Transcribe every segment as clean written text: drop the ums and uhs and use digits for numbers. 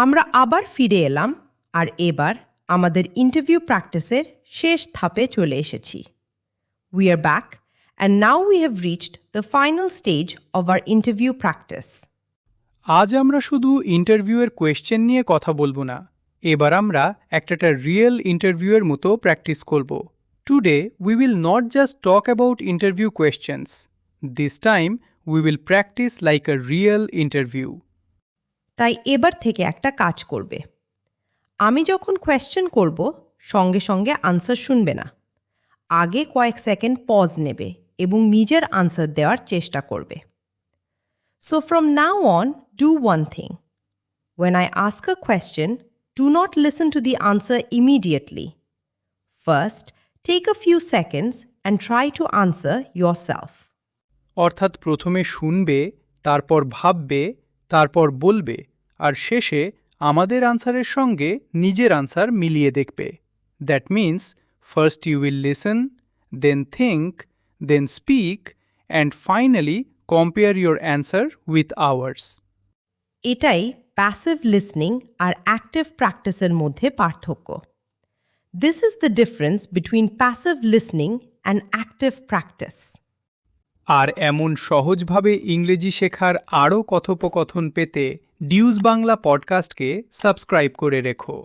আমরা আবার ফিরে এলাম আর এবার আমাদের ইন্টারভিউ প্র্যাকটিসের শেষ ধাপে চলে এসেছি। We are back and now we have reached the final stage of our interview practice. আজ আমরা শুধু ইন্টারভিউয়ের কোয়েশ্চেন নিয়ে কথা বলবো না, এবার আমরা একটা রিয়েল ইন্টারভিউয়ের মতো প্র্যাকটিস করব। Today we will not just talk about interview questions, this time we will practice like a real interview. তাই এবার থেকে একটা কাজ করবে। আমি যখন কোয়েশ্চেন করব সঙ্গে সঙ্গে আনসার শুনবে না, আগে কয়েক সেকেন্ড পজ নেবে এবং নিজের আনসার দেওয়ার চেষ্টা করবে। So from now on, do one thing. When I ask a question, do not listen to the answer immediately. First, take a few seconds and try to answer yourself. অর্থাৎ প্রথমে শুনবে, তারপর ভাববে, তারপর বলবে, আর শেষে আমাদের আনসারের সঙ্গে নিজের আনসার মিলিয়ে দেখবে। That means first you will listen, then think, then speak, and finally compare your answer with ours. এটাই প্যাসিভ লিসনিং আর অ্যাক্টিভ প্র্যাকটিসের মধ্যে পার্থক্য। This is the difference between passive listening and active practice. আর এমন সহজভাবে ইংরেজি শেখার আরও কথোপকথন পেতে ডিউজ বাংলা পডকাস্টকে সাবস্ক্রাইব করে রেখো।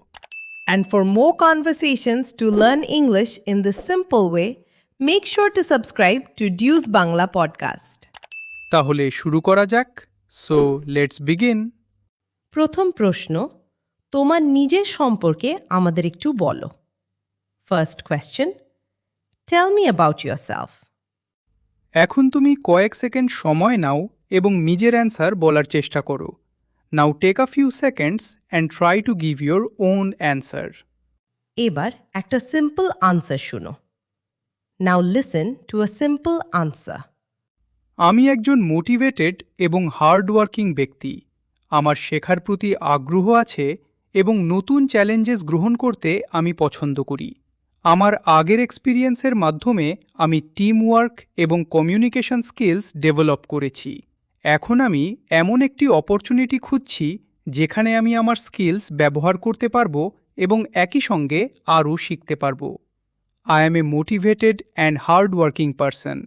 And for more conversations to learn English in the simple way, make sure to subscribe to Dues Bangla podcast. তাহলে শুরু করা যাক। So let's begin. প্রথম প্রশ্ন, তোমার নিজের সম্পর্কে আমাদের একটু বলো। First question, tell me about yourself. এখন তুমি কয়েক সেকেন্ড সময় নাও এবং নিজের অ্যান্সার বলার চেষ্টা করো। Now take a few seconds and try to give your own answer. এবার একটা সিম্পল আনসার শুনো। Now listen to a simple answer. আমি একজন মোটিভেটেড এবং হার্ডওয়ার্কিং ব্যক্তি। আমার শেখার প্রতি আগ্রহ আছে এবং নতুন চ্যালেঞ্জেস গ্রহণ করতে আমি পছন্দ করি। আমার আগের এক্সপিরিয়েন্সের মাধ্যমে আমি টিম ওয়ার্ক এবং কমিউনিকেশন স্কিলস ডেভেলপ করেছি। এখন আমি এমন একটি অপরচুনিটি খুঁজছি যেখানে আমি আমার স্কিলস ব্যবহার করতে পারবো এবং একই সঙ্গে আরও শিখতে পারবো। I am a motivated and hard-working person.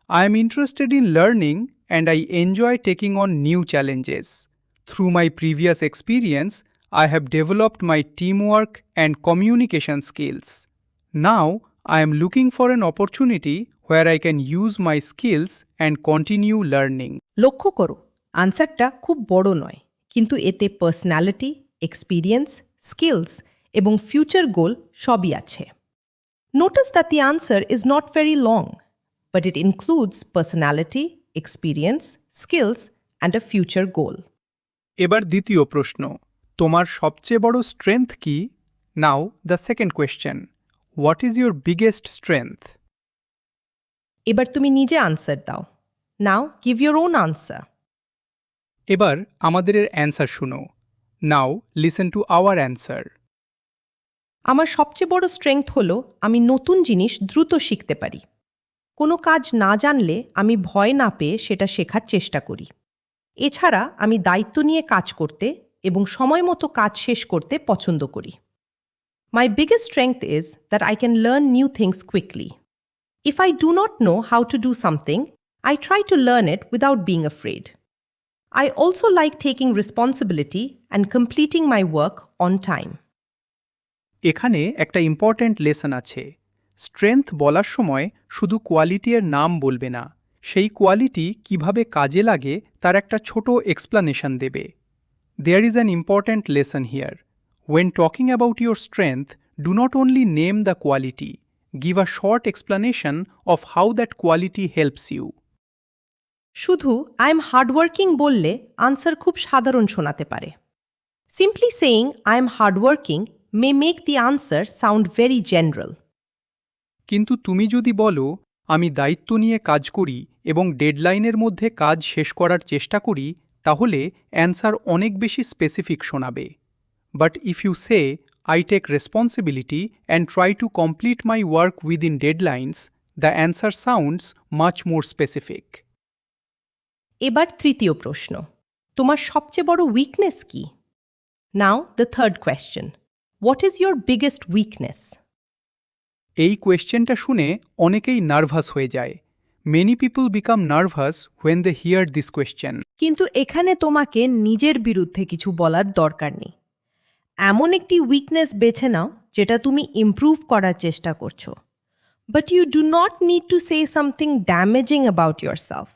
I am interested in learning and I enjoy taking on new challenges. Through my previous experience, I have developed my teamwork and communication skills. Now, I am looking for an opportunity where I can use my skills and continue learning. লক্ষ্য করো, আনসারটা খুব বড় নয়, কিন্তু এতে personality, experience, skills এবং future goal সবই আছে। Notice that the answer is not very long, but it includes personality, experience, skills, and a future goal. এবার দ্বিতীয় প্রশ্ন, তোমার সবচেয়ে বড় স্ট্রেংথ কি? Now the second question, what is your biggest strength? এবার তুমি নিজে আনসার দাও। Now give your own answer. এবার আমাদের অ্যান্সার শুনো। নাও লিসেন টু আওয়ার অ্যান্সার। আমার সবচেয়ে বড় স্ট্রেংথ হলো আমি নতুন জিনিস দ্রুত শিখতে পারি। কোনো কাজ না জানলে আমি ভয় না পেয়ে সেটা শেখার চেষ্টা করি। এছাড়া আমি দায়িত্ব নিয়ে কাজ করতে এবং সময় মতো কাজ শেষ করতে পছন্দ করি। My biggest strength is that I can learn new things quickly. If I do not know how to do something, I try to learn it without being afraid. I also like taking responsibility and completing my work on time. এখানে একটা important lesson আছে। Strength বলার সময় শুধু কোয়ালিটির নাম বলবে না, সেই কোয়ালিটি কিভাবে কাজে লাগে তার একটা ছোট এক্সপ্লানেশন দেবে। There is an important lesson here. When talking about your strength, do not only name the quality, give a short explanation of how that quality helps you. শুধু আই এম হার্ডওয়ার্কিং বললে answer খুব সাধারণ শোনাতে পারে। Simply saying I am hardworking may make the answer sound very general. কিন্তু তুমি যদি বলো, আমি দায়িত্ব নিয়ে কাজ করি এবং ডেডলাইনের মধ্যে কাজ শেষ করার চেষ্টা করি, তাহলে অ্যান্সার অনেক বেশি স্পেসিফিক শোনাবে। But if you say, I take responsibility and try to complete my work within deadlines, the answer sounds much more specific. এবার তৃতীয় প্রশ্ন, তোমার সবচেয়ে বড় উইকনেস কি? Now, the third question. What is your biggest weakness? এই কোয়েশ্চেনটা শুনে অনেকেই নার্ভাস হয়ে যায়। Many people become nervous when they hear this question. কিন্তু এখানে তোমাকে নিজের বিরুদ্ধে কিছু বলার দরকার নেই। এমন একটি উইকনেস বেছে নাও যেটা তুমি ইমপ্রুভ করার চেষ্টা করছো। But you do not need to say something damaging about yourself.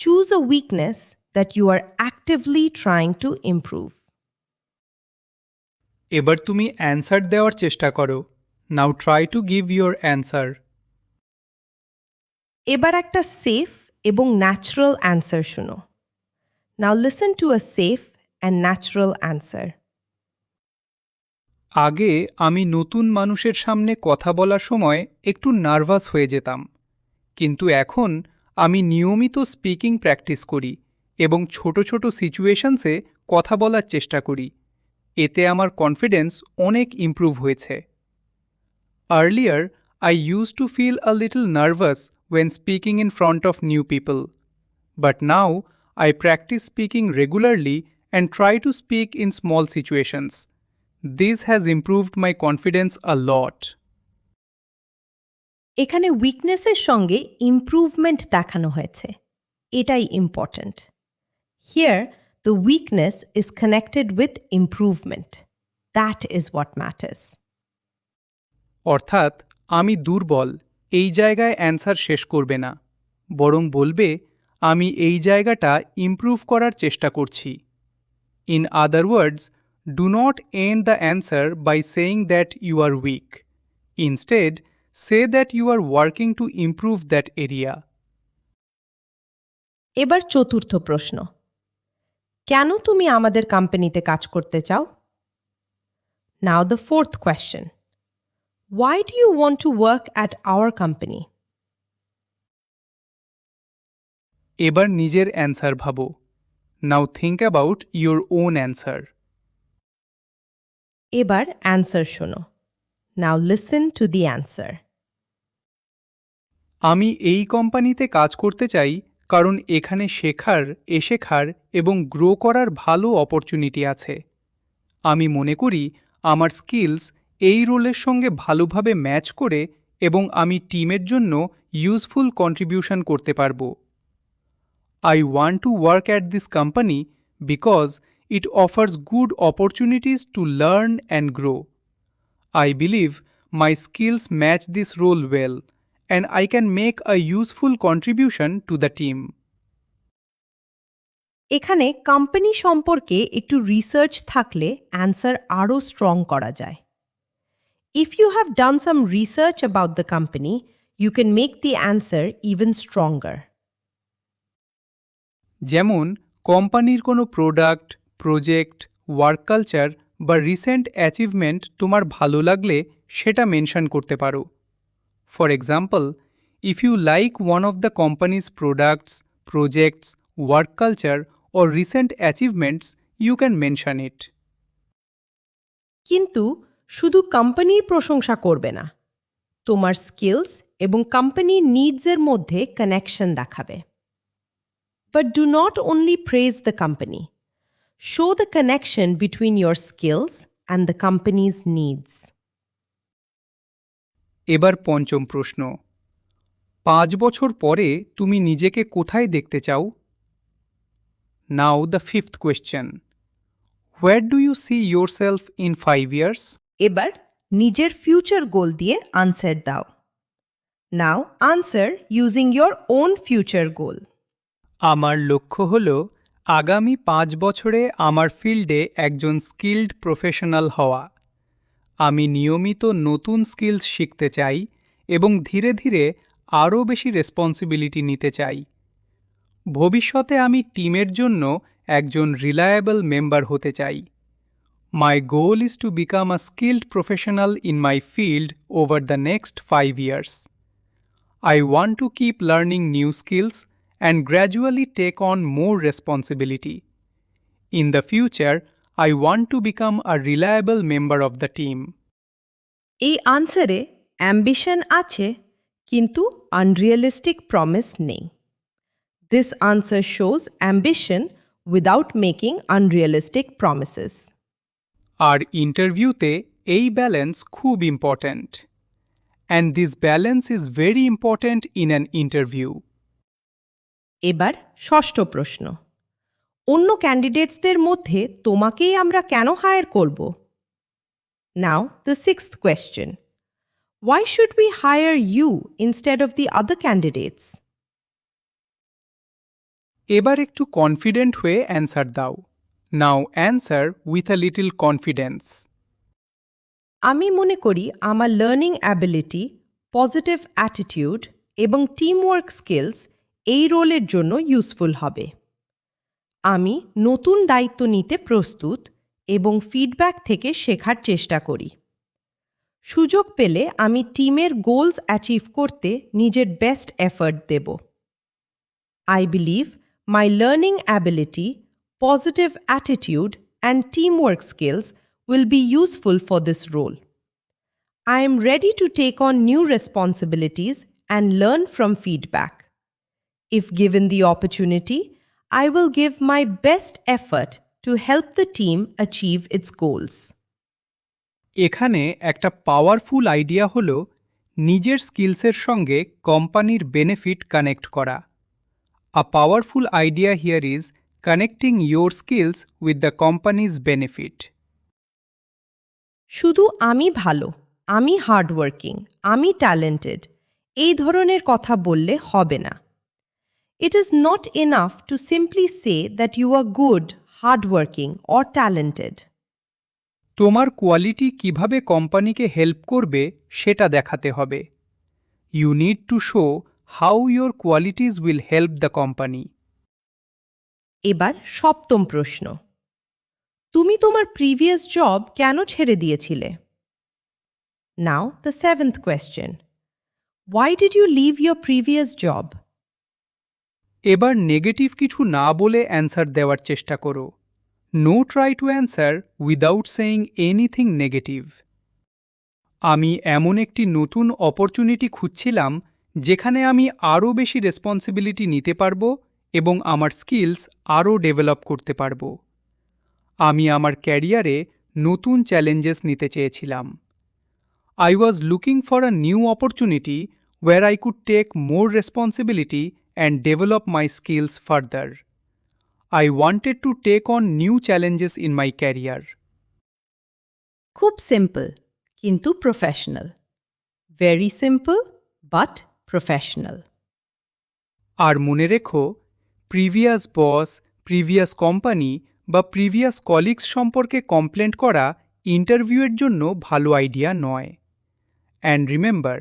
Choose a weakness that you are actively trying to improve. এবার তুমি অ্যান্সার দেওয়ার চেষ্টা করো। Now try to give your answer. এবার একটা সেফ এবং ন্যাচারাল অ্যান্সার শুনো। Now listen to a safe and natural answer. আগে আমি নতুন মানুষের সামনে কথা বলার সময় একটু নার্ভাস হয়ে যেতাম, কিন্তু এখন আমি নিয়মিত স্পিকিং প্র্যাকটিস করি এবং ছোট ছোট সিচুয়েশনসে কথা বলার চেষ্টা করি। এতে আমার কনফিডেন্স অনেক ইমপ্রুভ হয়েছে। Earlier I use to feel a little nervous when speaking in front of new people, but now I practise speaking regularly and try to speak in small situations. This has improved my confidence a lot. এখানে উইকনেসের সঙ্গে improvement দেখানো হয়েছে, এটাই important. Here the weakness is connected with improvement, that is what matters. অর্থাৎ আমি দুর্বল এই জায়গায় অ্যান্সার শেষ করবে না, বরং বলবে আমি এই জায়গাটা ইমপ্রুভ করার চেষ্টা করছি। In other words, do not end the answer by saying that you are weak. Instead, say that you are working to improve that area. এবার চতুর্থ প্রশ্ন, কেন তুমি আমাদের কোম্পানিতে কাজ করতে চাও? Now the fourth question. Why do you want to work at our company? এবার নিজের অ্যান্সার ভাবো। Now think about your own answer. এবার অ্যান্সার শোনো। Now listen to the answer. আমি এই কোম্পানিতে কাজ করতে চাই কারণ এখানে শেখার এবং গ্রো করার ভালো অপরচুনিটি আছে। আমি মনে করি আমার স্কিলস এই রোলের সঙ্গে ভালোভাবে ম্যাচ করে এবং আমি টিমের জন্য ইউজফুল কন্ট্রিবিউশন করতে পারব। I want to work at this company because it offers good opportunities to learn and grow. I believe my skills match this role well and I can make a useful contribution to the team. এখানে company সম্পর্কে একটু research থাকলে answer আরও strong করা যায়। If you have done some research about the company, you can make the answer even stronger. যেমন কোম্পানির কোনো প্রোডাক্ট, প্রজেক্ট, ওয়ার্ক কালচার বা রিসেন্ট অ্যাচিভমেন্ট তোমার ভালো লাগলে সেটা মেনশন করতে পারো। For example, if you like one of the company's products, projects, work culture or recent achievements, you can mention it. কিন্তু শুধু কোম্পানির প্রশংসা করবে না, তোমার স্কিলস এবং কোম্পানির নিডসের মধ্যে কানেকশন দেখাবে। But do not only praise the company. Show the connection between your skills and the company's needs. এবার পঞ্চম প্রশ্ন, 5 বছর পরে তুমি নিজেকে কোথায় দেখতে চাও? Now the fifth question. Where do you see yourself in 5 years? এবার নিজের ফিউচার গোল দিয়ে আনসার দাও। Now answer using your own future goal. আমার লক্ষ্য হল আগামী 5 বছরে আমার ফিল্ডে একজন স্কিলড প্রফেশনাল হওয়া। আমি নিয়মিত নতুন স্কিলস শিখতে চাই এবং ধীরে ধীরে আরও বেশি রেসপন্সিবিলিটি নিতে চাই। ভবিষ্যতে আমি টিমের জন্য একজন রিলায়েবল মেম্বার হতে চাই। My goal is to become a skilled professional in my field over the next 5 years. I want to keep learning new skills and gradually take on more responsibility. In the future, I want to become a reliable member of the team. এই আনসারে ambition আছে কিন্তু unrealistic promise নেই। This answer shows ambition without making unrealistic promises. আর ইন্টারভিউতে এই balance খুব important. And this balance is very important in an interview. এবার ষষ্ঠ প্রশ্ন, অন্য ক্যান্ডিডেটসদের মধ্যে তোমাকেই আমরা কেন হায়ার করব? Now the sixth question, why should we hire you instead of the other candidates? এবার একটু কনফিডেন্ট হয়ে অ্যান্সার দাও। Now answer with a little confidence. আমি মনে করি আমার লার্নিং অ্যাবিলিটি, পজিটিভ অ্যাটিটিউড এবং টিমওয়ার্ক স্কিলস এই রোলের জন্য ইউজফুল হবে। আমি নতুন দায়িত্ব নিতে প্রস্তুত এবং ফিডব্যাক থেকে শেখার চেষ্টা করি। সুযোগ পেলে আমি টিমের গোলস অ্যাচিভ করতে নিজের বেস্ট এফর্ট দেব। I believe my learning ability, positive attitude, and teamwork skills will be useful for this role. I am ready to take on new responsibilities and learn from feedback. If given the opportunity, I will give my best effort to help the team achieve its goals. এখানে একটা powerful idea হল নিজের স্কিলসের সঙ্গে কোম্পানির benefit connect করা। আ powerful idea here is connecting your skills with the companies benefit. শুধু আমি ভালো, আমি হার্ডওয়ার্কিং, আমি ট্যালেন্টেড এই ধরনের কথা বললে হবে না। It is not enough to simply say that you are good, hardworking or talented. তোমার কোয়ালিটি কিভাবে কোম্পানিকে হেল্প করবে সেটা দেখাতে হবে। You need to show how your qualities will help the company. এবার সপ্তম প্রশ্ন, তুমি তোমার প্রিভিয়াস জব কেন ছেড়ে দিয়েছিলে? Now the seventh question, why did you leave your previous job? এবার নেগেটিভ কিছু না বলে অ্যান্সার দেওয়ার চেষ্টা করো। No try to answer without saying anything negative. আমি এমন একটি নতুন অপরচুনিটি খুঁজছিলাম যেখানে আমি আরও বেশি রেসপন্সিবিলিটি নিতে পারবো এবং আমার স্কিলস আরও ডেভেলপ করতে পারবো। আমি আমার ক্যারিয়ারে নতুন চ্যালেঞ্জেস নিতে চেয়েছিলাম। I was looking for a new opportunity where I could take more responsibility and develop my skills further. I wanted to take on new challenges in my career. খুব সিম্পল কিন্তু professional. Very simple but professional. আর মনে রেখো, previous boss, previous company বা previous colleagues সম্পর্কে complaint করা ইন্টারভিউয়ের জন্য ভালো আইডিয়া নয়। And remember,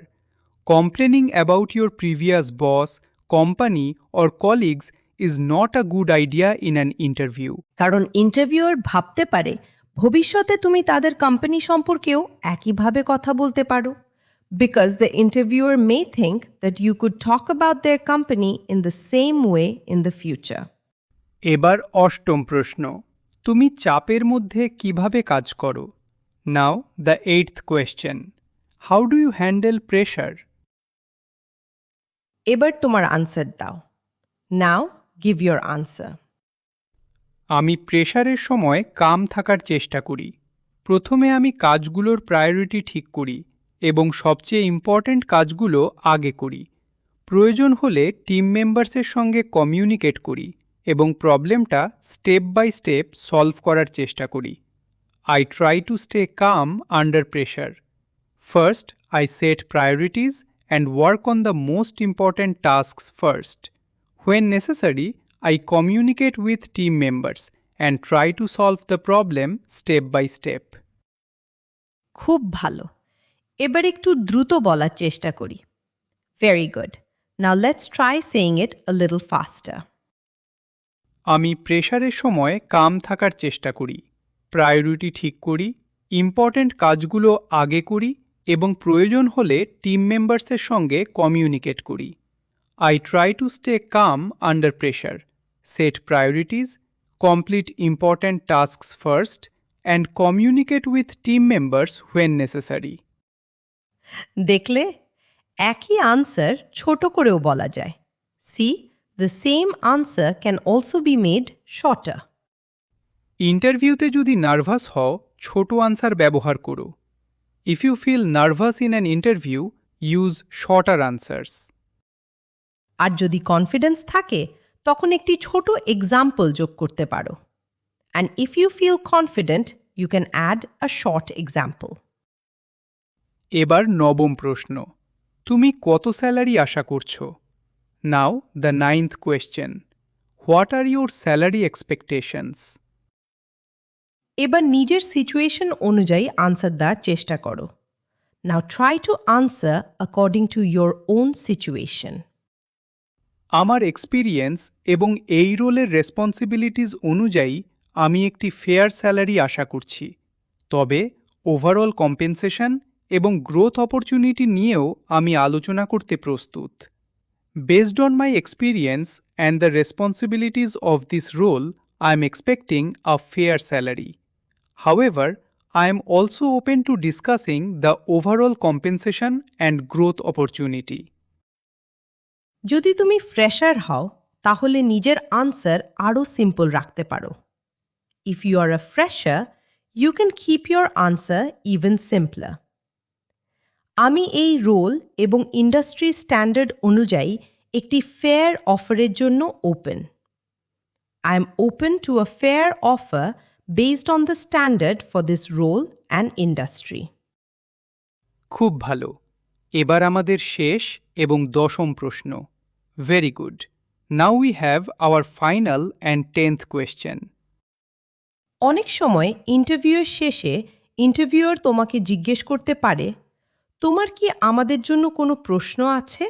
complaining about your previous boss, company or colleagues is not a good idea in an interview. কারণ ইন্টারভিউয়ার ভাবতে পারে ভবিষ্যতে তুমি তাদের কোম্পানি সম্পর্কেও একইভাবে কথা বলতে পারো। Because the interviewer may think that you could talk about their company in the same way in the future. এবার অষ্টম প্রশ্ন, তুমি চাপের মধ্যে কিভাবে কাজ করো? Now the eighth question, how do you handle pressure? এবার তোমার আনসার দাও। Now give your answer. আমি প্রেশারের সময় কাম থাকার চেষ্টা করি। প্রথমে আমি কাজগুলোর প্রায়োরিটি ঠিক করি এবং সবচেয়ে ইম্পর্ট্যান্ট কাজগুলো আগে করি। প্রয়োজন হলে টিম মেম্বার্সের সঙ্গে কমিউনিকেট করি এবং প্রবলেমটা স্টেপ বাই স্টেপ সলভ করার চেষ্টা করি। I try to stay calm under pressure. First, I set priorities and work on the most important tasks first. When necessary, I communicate with team members and try to solve the problem step by step. খুব ভালো। এবার একটু দ্রুত বলার চেষ্টা করি। Very good. Now let's try saying it a little ফাস্টার। আমি প্রেশারের সময় কাম থাকার চেষ্টা করি, প্রায়োরিটি ঠিক করি, ইম্পর্ট্যান্ট কাজগুলো আগে করি এবং প্রয়োজন হলে টিম মেম্বার্সের সঙ্গে কমিউনিকেট করি। I try to stay calm under pressure, set priorities, complete important tasks first, and communicate with team members when necessary. দেখলে, একই আনসার ছোট করেও বলা যায়। See, the same answer can also be made shorter. ইন্টারভিউতে যদি nervous হও, ছোট আনসার ব্যবহার করো। If you feel nervous in an interview, use shorter answers. আর যদি কনফিডেন্স থাকে তখন একটি ছোট এক্সাম্পল যোগ করতে পারো। And if you feel confident you can add a short example. এবার নবম প্রশ্ন, তুমি কত স্যালারি আশা করছো? Now the 9th question, what are your salary expectations? এবার নিজের সিচুয়েশন অনুযায়ী আনসার দেওয়ার চেষ্টা করো। Now try to answer according to your own situation. আমার এক্সপিরিয়েন্স এবং এই রোলের রেসপন্সিবিলিটিস অনুযায়ী আমি একটি ফেয়ার স্যালারি আশা করছি, তবে ওভারঅল কম্পেনসেশন এবং গ্রোথ অপরচুনিটি নিয়েও আমি আলোচনা করতে প্রস্তুত। Based on my experience and the responsibilities of this role, I am expecting a fair salary. However, I am also open to discussing the overall compensation and growth opportunity. যদি তুমি fresher হও তাহলে নিজের আনসার আরও simple রাখতে পারো। If you are a fresher you can keep your answer even simpler. আমি এই রোল এবং ইন্ডাস্ট্রি স্ট্যান্ডার্ড অনুযায়ী একটি ফেয়ার অফারের জন্য open. I am open to a fair offer based on the standard for this role and industry. খুব ভালো। এবার আমাদের শেষ এবং দশম প্রশ্ন। Very good. Now we have our final and 10th question. অনেক সময় ইন্টারভিউয়ের শেষে ইন্টারভিউয়ার তোমাকে জিজ্ঞেস করতে পারে, তোমার কি আমাদের জন্য কোনো প্রশ্ন আছে?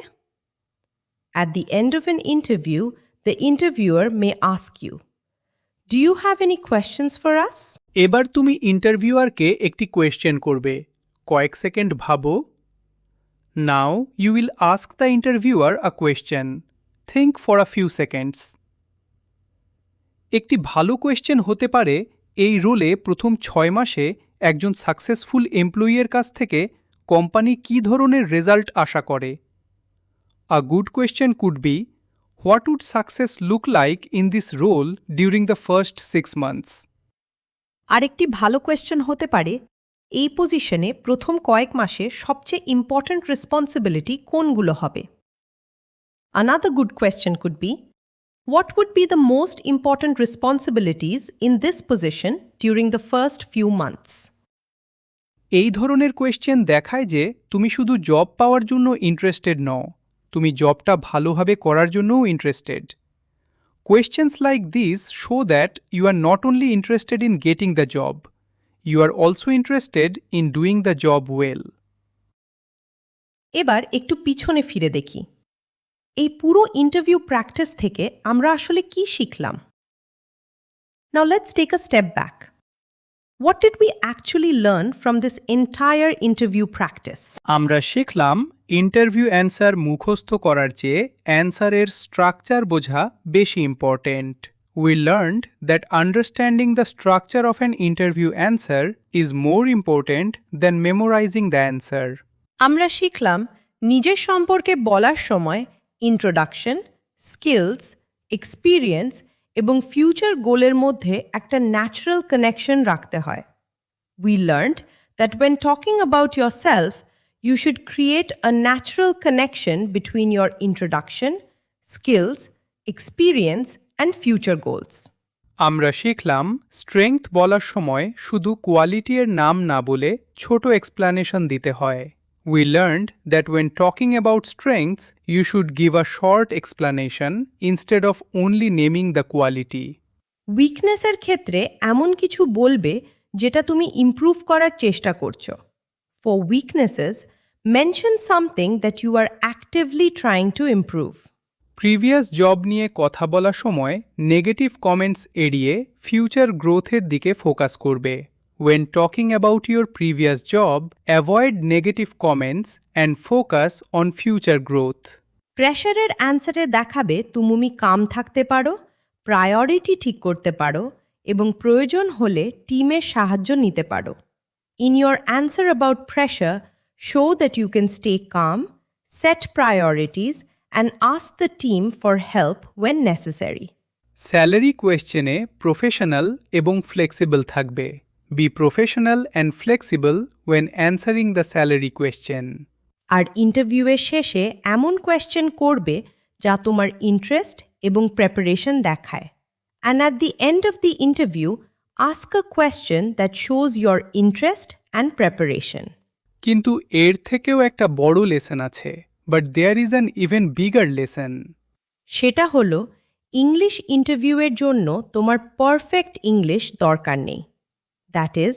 At the end of an interview, the interviewer may ask you, Do you have any questions for us? এবার তুমি ইন্টারভিউয়ারকে একটি কোয়েশ্চেন করবে। কয়েক সেকেন্ড ভাবো। Now you will ask the interviewer a question. Think for a few seconds. একটি ভালো question হতে পারে, এই রোলে প্রথম 6 মাসে একজন সাকসেসফুল এমপ্লয়ির কাছ থেকে কোম্পানি কী ধরনের রেজাল্ট আশা করে? A good question could be, What would success look like in this role during the first 6 months? আরেকটি ভালো কোয়েশ্চেন হতে পারে, এই পজিশনে প্রথম কয়েক মাসে সবচেয়ে ইম্পর্ট্যান্ট রেসপন্সিবিলিটি কোনগুলো হবে? Another good question could be, What would be the most important responsibilities in this position during the first few months? এই ধরনের কোয়েশ্চেন দেখায় যে তুমি শুধু জব পাওয়ার জন্য ইন্টারেস্টেড নও, তুমি জবটা ভালোভাবে করার জন্যও interested. Questions like this show that you are not only interested in getting the job, you are also interested in doing the job well. এবার একটু পিছনে ফিরে দেখি, এই পুরো ইন্টারভিউ প্র্যাকটিস থেকে আমরা আসলে কি শিখলাম? Now let's take a step back. What did we actually learn from this entire interview practice? আমরা শিখলাম ইন্টারভিউ অ্যান্সার মুখস্থ করার চেয়ে অ্যান্সারের স্ট্রাকচার বোঝা বেশি important. We learned that understanding the structure of an interview answer is more important than memorizing the answer. আমরা শিখলাম নিজের সম্পর্কে বলার সময় ইন্ট্রোডাকশন, স্কিলস, এক্সপিরিয়েন্স এবং ফিউচার গোলের মধ্যে একটা ন্যাচারাল কানেকশন রাখতে হয়। We learned that when talking about yourself, you should create a natural connection between your introduction, skills, experience, and future goals. আমরা শিখলাম স্ট্রেংথ বলার সময় শুধু কোয়ালিটির নাম না বলে ছোট এক্সপ্লানেশন দিতে হয়। We learned that when talking about strengths, you should give a short explanation instead of only naming the quality. উইকনেসের ক্ষেত্রে এমন কিছু বলবে যেটা তুমি ইমপ্রুভ করার চেষ্টা করছো। For weaknesses, mention something that you are actively trying to improve. Previous job নিয়ে কথা বলার সময় নেগেটিভ কমেন্টস এড়িয়ে ফিউচার গ্রোথের দিকে ফোকাস করবে। When talking about your previous job, avoid negative comments and focus on future growth. প্রেশারের অ্যান্সারে দেখাবে তুমি কাম থাকতে পারো, প্রায়োরিটি ঠিক করতে পারো এবং প্রয়োজন হলে টিমের সাহায্য নিতে পারো। In your answer about pressure, show that you can stay calm, set priorities, and ask the team for help when necessary. Salary কোয়েশ্চেনে প্রফেশনাল এবং ফ্লেক্সিবল থাকবে। Be professional and flexible when answering the salary question. আর ইন্টারভিউয়ের শেষে এমন question করবে যা তোমার interest এবং প্রেপারেশন দেখায়। And at the end of the interview ask a question that shows your interest and preparation. কিন্তু এর থেকেও একটা বড় লেসন আছে, but there is an even bigger lesson. সেটা হলো ইংলিশ ইন্টারভিউয়ের জন্য তোমার পারফেক্ট ইংলিশ দরকার নেই। That is,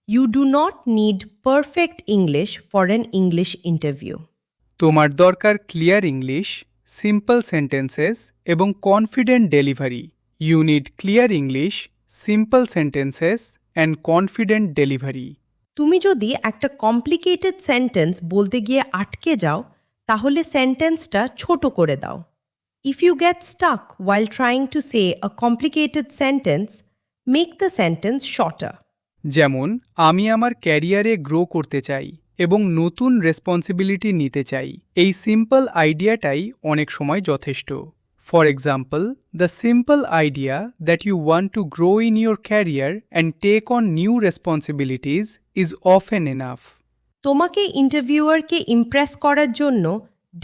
you do not need perfect English for an English interview. তোমার দরকার ক্লিয়ার ইংলিশ, সিম্পল সেন্টেন্সেস এবং confident delivery. You need clear English, simple sentences and confident delivery. তুমি যদি একটা কমপ্লিকেটেড সেন্টেন্স বলতে গিয়ে আটকে যাও, তাহলে সেন্টেন্সটা ছোট করে দাও। If you get stuck while trying to say a complicated sentence, make the sentence shorter. যেমন, আমি আমার ক্যারিয়ারে গ্রো করতে চাই এবং নতুন রেসপন্সিবিলিটি নিতে চাই। এই সিম্পল আইডিয়াটাই অনেক সময় যথেষ্ট। For example, the simple idea that you want to grow in your career and take on new responsibilities is often enough. তোমাকে ইন্টারভিউয়ারকে ইমপ্রেস করার জন্য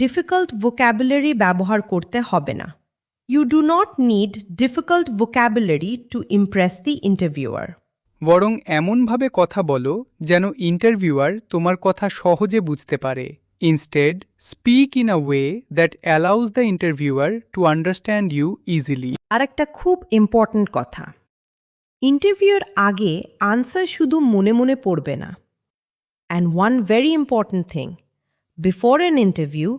ডিফিকাল্ট ভোক্যাবুলারি ব্যবহার করতে হবে না। You do not need difficult vocabulary to impress the interviewer. বরং এমনভাবে কথা বলো যেন ইন্টারভিউয়ার তোমার কথা সহজে বুঝতে পারে। Instead, speak in a way that allows the interviewer to understand you easily. আর একটা খুব ইম্পর্ট্যান্ট কথা, ইন্টারভিউর আগে আনসার শুধু মনে মনে পড়বে না। And one very important thing, before an interview,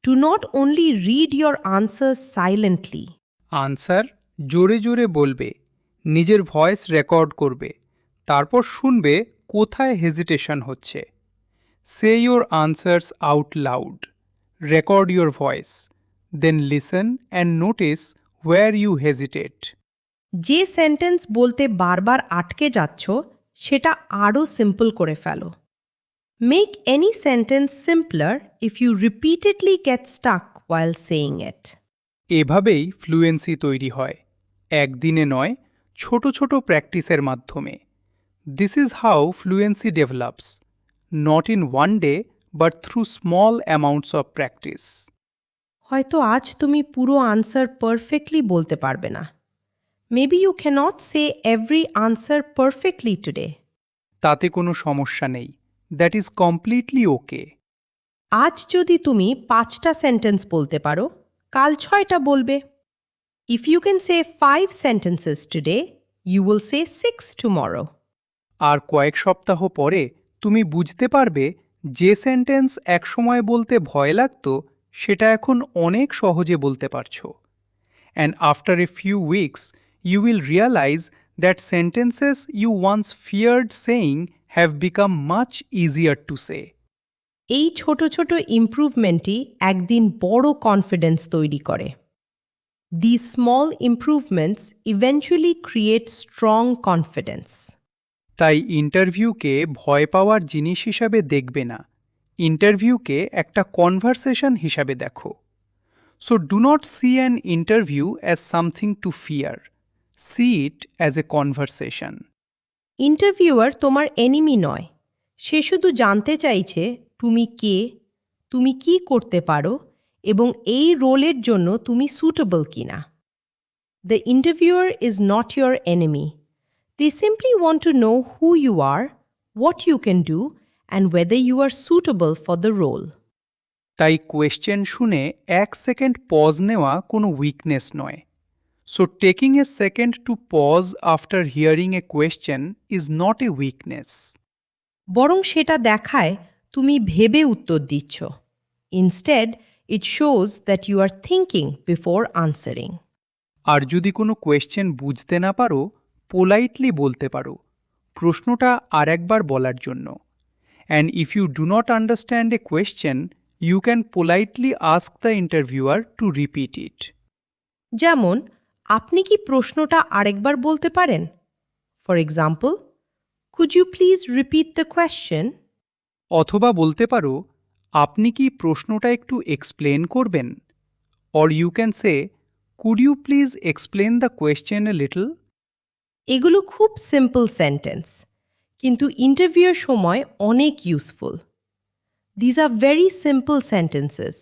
do not only read your answer silently. Answer জোরে জোরে বলবে, নিজের ভয়েস রেকর্ড করবে, তারপর শুনবে কোথায় হেজিটেশন হচ্ছে। Say your answers out loud, record your voice, then listen and notice where you hesitate. যে সেন্টেন্স বলতে বারবার আটকে যাচ্ছ, সেটা আরও সিম্পল করে ফেলো। Make any sentence simpler if you repeatedly get stuck while saying it. এভাবেই ফ্লুয়েন্সি তৈরি হয়, একদিনে নয়, ছোট ছোট প্র্যাকটিসের মাধ্যমে। This is how fluency develops, not in one day but through small amounts of practice. হয়তো আজ তুমি পুরো আনসার পারফেক্টলি বলতে পারবে না। Maybe you cannot say every answer perfectly today. তাতে কোনো সমস্যা নেই, দ্যাট ইজ কমপ্লিটলি ওকে। আজ যদি তুমি 5টা সেন্টেন্স বলতে পারো, কাল 6টা বলবে। If you can say 5 sentences today, you will say 6 tomorrow. আর কয়েক সপ্তাহ পরে তুমি বুঝতে পারবে যে সেন্টেন্স একসময় বলতে ভয় লাগতো, সেটা এখন অনেক সহজে বলতে পারছো। And after a few weeks you will realise that sentences you once feared saying have become much easier to say. এই ছোট ছোট ইমপ্রুভমেন্টই একদিন বড় কনফিডেন্স তৈরি করে। These small improvements eventually create strong confidence. তাই ইন্টারভিউকে ভয় পাওয়ার জিনিস হিসাবে দেখবে না, ইন্টারভিউকে একটা কনভারসেশন হিসাবে দেখো। So do not see an interview as something to fear, see it as a conversation. Interviewer তোমার এনিমি নয়, সে শুধু জানতে চাইছে তুমি কে, তুমি কি করতে পারো এবং এই রোলের জন্য তুমি সুটেবল কিনা। The interviewer is not your enemy. They simply want to know who you are, what you can do, and whether you are suitable for the role. তাই কোয়েশ্চেন শুনে 1 সেকেন্ড পজ নেওয়া কোনো উইকনেস নয়। So taking a second to pause after hearing a question is not a weakness. বরং সেটা দেখায় তুমি ভেবে উত্তর দিচ্ছ। Instead, it shows that you are thinking before answering. আর যদি কোনো কোয়েশ্চেন বুঝতে না পারো, পোলাইটলি বলতে পারো, প্রশ্নটা আরেকবার বলার জন্য। And if you do not understand a question, you can politely ask the interviewer to repeat it. যেমন, আপনি কি প্রশ্নটা আরেকবার বলতে পারেন? For example, could you please repeat the question? অথবা বলতে পারো, আপনি কি প্রশ্নটা একটু এক্সপ্লেন করবেন? Or you can say, could you please explain the question a little? এগুলো খুব সিম্পল সেন্টেন্স, কিন্তু ইন্টারভিউয়ের সময় অনেক useful. These are very simple sentences,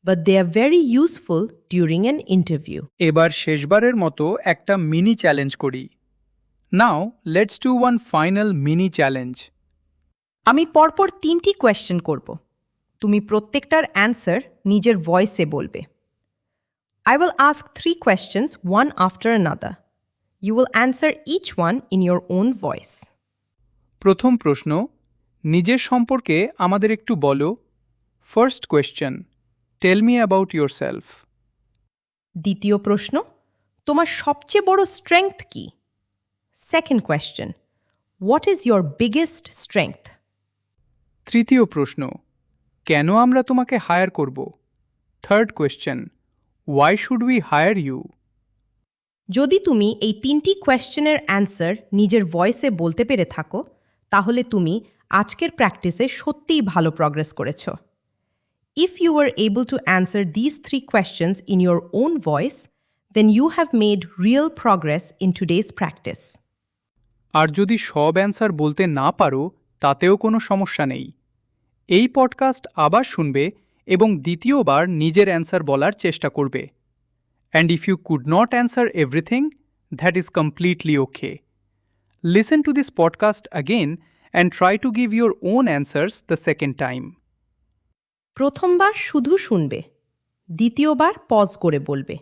but they are very useful during an interview. এবার শেষবারের মতো একটা মিনি চ্যালেঞ্জ করি। Now let's do one final mini challenge. আমি পরপর 3টি কোয়েশ্চেন করব। তুমি প্রত্যেকটার অ্যান্সার নিজের ভয়েসে বলবে। I will ask 3 questions one after another. You will answer each one in your own voice. প্রথম প্রশ্ন, নিজের সম্পর্কে আমাদের একটু বলো। First question, tell me about yourself. দ্বিতীয় প্রশ্ন, তোমার সবচেয়ে বড় স্ট্রেংথ কি? Second question, what is your biggest strength? তৃতীয় প্রশ্ন, কেন আমরা তোমাকে হায়ার করব? Third question, why should we hire you? যদি তুমি এই 3টি কোয়েশ্চেনের অ্যান্সার নিজের ভয়েসে বলতে পেরে থাকো, তাহলে তুমি আজকের প্র্যাকটিসে সত্যিই ভালো প্রগ্রেস করেছ। If you were able to answer these 3 questions in your own voice, then you have made real progress in today's practice. আর যদি সব অ্যান্সার বলতে না পারো, তাতেও কোনো সমস্যা নেই। এই পডকাস্ট আবার শুনবে এবং দ্বিতীয়বার নিজের অ্যান্সার বলার চেষ্টা করবে। And if you could not answer everything, that is completely okay. Listen to this podcast again and try to give your own answers the second time. প্রথমবার শুধু শুনবে, দ্বিতীয়বার পজ করে বলবে,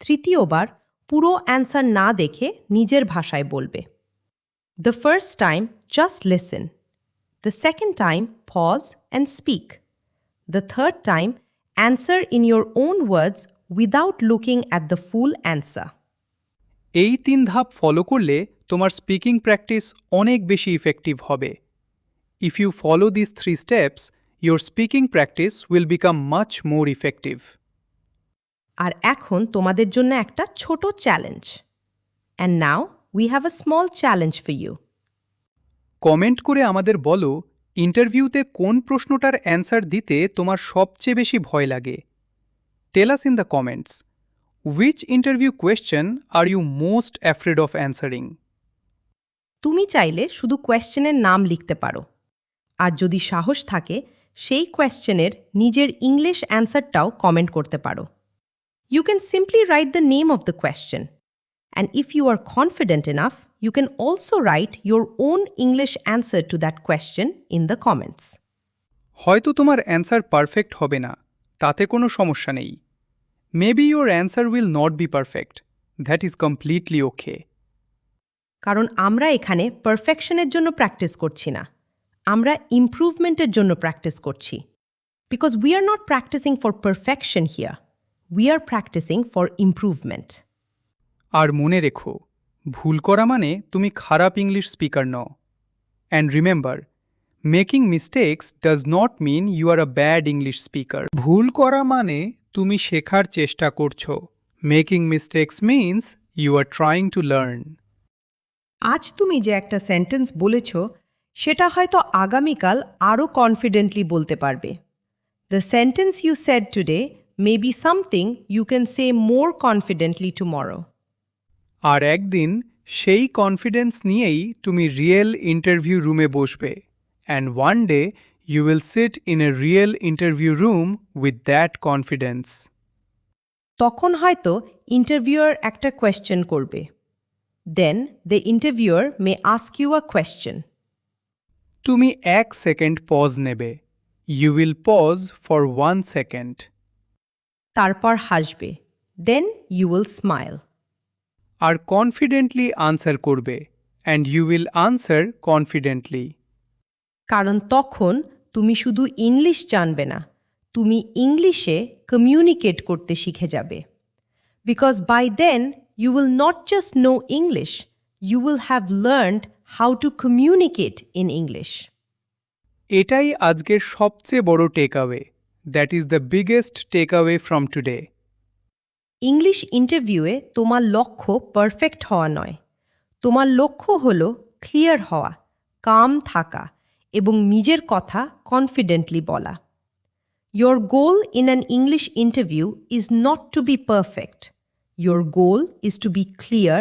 তৃতীয়বার পুরো অ্যান্সার না দেখে নিজের ভাষায় বলবে। The first time, just listen. The second time, pause and speak. The third time, answer in your own words without looking at the full answer. এই 3 ধাপ ফলো করলে তোমার স্পিকিং প্র্যাকটিস অনেক বেশি ইফেক্টিভ হবে। If you follow this 3 steps, your speaking practice will become much more effective. আর এখন তোমাদের জন্য একটা ছোট challenge. And now we have a small challenge for you. Comment করে আমাদের বলো, ইন্টারভিউতে কোন প্রশ্নটার অ্যান্সার দিতে তোমার সবচেয়ে বেশি ভয় লাগে। Tell us in the comments, which interview question are you most afraid of answering? তুমি চাইলে শুধু কোয়েশ্চেনের নাম লিখতে পারো। আর যদি সাহস থাকে, সেই কোয়েশ্চেনের নিজের ইংলিশ অ্যান্সারটাও কমেন্ট করতে পারো। You can simply write the name of the question. And if you are confident enough, you can also write your own English answer to that question in the comments. হয়তো তোমার answer perfect হবে না, তাতে কোনো সমস্যা নেই। Maybe your answer will not be perfect. That is completely okay. কারণ আমরা এখানে পারফেকশনের জন্য প্র্যাকটিস করছি না, আমরা ইমপ্রুভমেন্টের জন্য প্র্যাকটিস করছি। Because we are not practicing for perfection here. We are practicing for improvement. আর মনে রেখো, ভুল করা মানে তুমি খারাপ ইংলিশ স্পিকার নও। And remember, making mistakes does not mean you are a bad English speaker. ভুল করা মানে তুমি শেখার চেষ্টা করছো। Making mistakes means you are trying to learn. আজ তুমি যে একটা সেন্টেন্স বলেছ, সেটা হয়তো আগামীকাল আরও কনফিডেন্টলি বলতে পারবে। The sentence you said today may be something you can say more confidently tomorrow. আর একদিন সেই কনফিডেন্স নিয়েই তুমি রিয়েল ইন্টারভিউ রুমে বসবে। And one day you will sit in a real interview room with that confidence. তখন হয়তো interviewer একটা question করবে। Then the interviewer may ask you a question. তুমি 1 সেকেন্ড পজ নেবে। You will pause for 1 second. তারপর হাসবে। Then you will smile. আর confidently answer করবে। And you will answer confidently. কারণ তখন তুমি শুধু ইংলিশ জানবে না, তুমি ইংলিশে কমিউনিকেট করতে শিখে যাবে। Because by then you will not just know English, you will have learned how to communicate in English. এটাই আজকের সবচেয়ে বড় takeaway. That is the biggest takeaway from today. English ইন্টারভিউয়ে তোমার লক্ষ্য পারফেক্ট হওয়া নয়, তোমার লক্ষ্য হল ক্লিয়ার হওয়া, কাম থাকা এবং নিজের কথা কনফিডেন্টলি বলা। Your goal in an English interview is not to be perfect. Your goal is to be clear,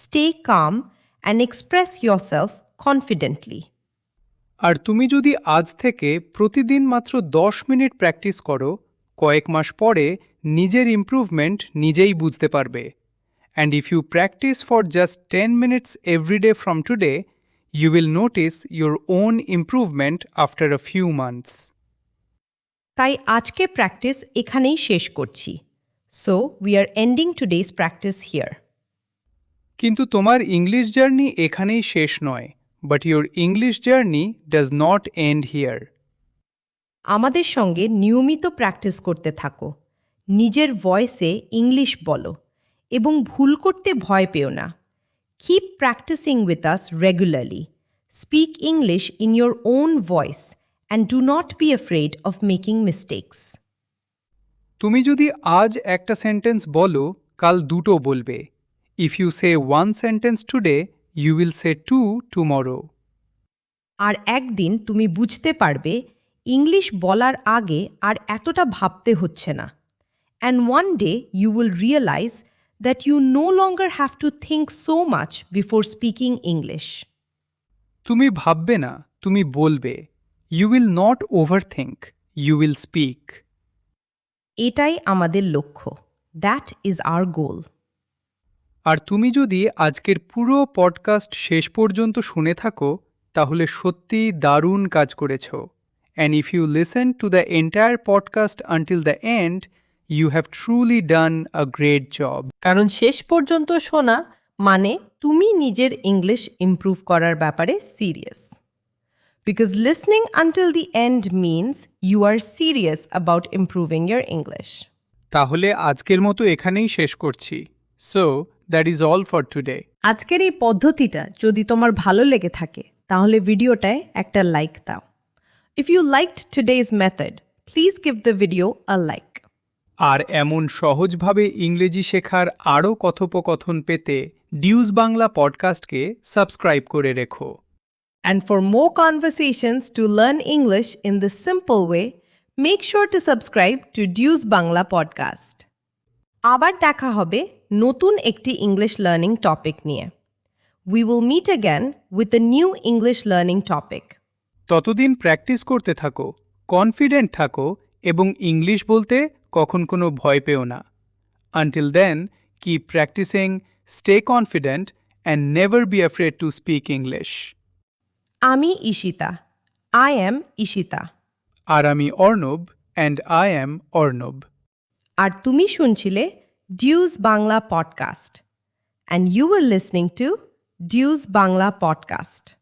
stay calm, and express yourself confidently. আর তুমি যদি আজ থেকে প্রতিদিন মাত্র 10 মিনিট প্র্যাকটিস করো, কয়েক মাস পরে নিজের ইমপ্রুভমেন্ট নিজেই বুঝতে পারবে। And if you practise for just 10 minutes everyday from today, you will notice your own improvement after a few months. তাই আজকে প্র্যাকটিস এখানেই শেষ করছি। So we are ending today's practice here. কিন্তু তোমার ইংলিশ জার্নি এখানেই শেষ নয়, but your English journey does not end here. আমাদের সঙ্গে নিয়মিত প্র্যাকটিস করতে থাকো, নিজের ভয়েসে ইংলিশ বলো এবং ভুল করতে ভয় পেও না। Keep practicing with us regularly, speak English in your own voice and do not be afraid of making mistakes. তুমি যদি আজ একটা সেন্টেন্স বলো, কাল দুটো বলবে। If you say one sentence today, you will say two tomorrow. আর একদিন তুমি বুঝতে পারবে ইংলিশ বলার আগে আর এতটা ভাবতে হচ্ছে না। And one day you will realize that you no longer have to think so much before speaking English. তুমি ভাববে না, তুমি বলবে। You will not overthink, you will speak. এটাই আমাদের লক্ষ্য। That is our goal. আর তুমি যদি আজকের পুরো পডকাস্ট শেষ পর্যন্ত শুনে থাকো, তাহলে সত্যিই দারুণ কাজ করেছ। And if you listen to the entire podcast until the end, you have truly done a great job. কারণ শেষ পর্যন্ত শোনা মানে তুমি নিজের ইংলিশ ইমপ্রুভ করার ব্যাপারে serious. Because listening until the end means you are serious about improving your English. তাহলে আজকের মতো এখানেই শেষ করছি। So that is all for today. আজকের এই পদ্ধতিটা যদি তোমার ভালো লেগে থাকে তাহলে ভিডিওটায় একটা লাইক দাও। If you liked today's method, please give the video a like. আর এমন সহজভাবে ইংরেজি শেখার আরও কথোপকথন পেতে ডিউজ বাংলা পডকাস্টকে সাবস্ক্রাইব করে রেখো। And for more conversations to learn English in the simple way, make sure to subscribe to Dues Bangla podcast. আবার দেখা হবে নতুন একটি ইংলিশ লার্নিং টপিক নিয়ে। We will meet again with a new English learning topic. ততদিন practice করতে থাকো, confident থাকো এবং ইংলিশ বলতে কখন কোনো ভয় পেও না। Until then, keep practicing, stay confident and never be afraid to speak English. আমি ঈশিতা। I am Ishita. আর আমি Arnab, and I am Arnab. আর তুমি শুনছিলে ডিউজ Bangla podcast. And you were listening to Dues Bangla podcast.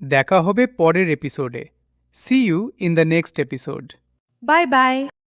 দেখা হবে পরের এপিসোডে। See you in the next episode. Bye bye.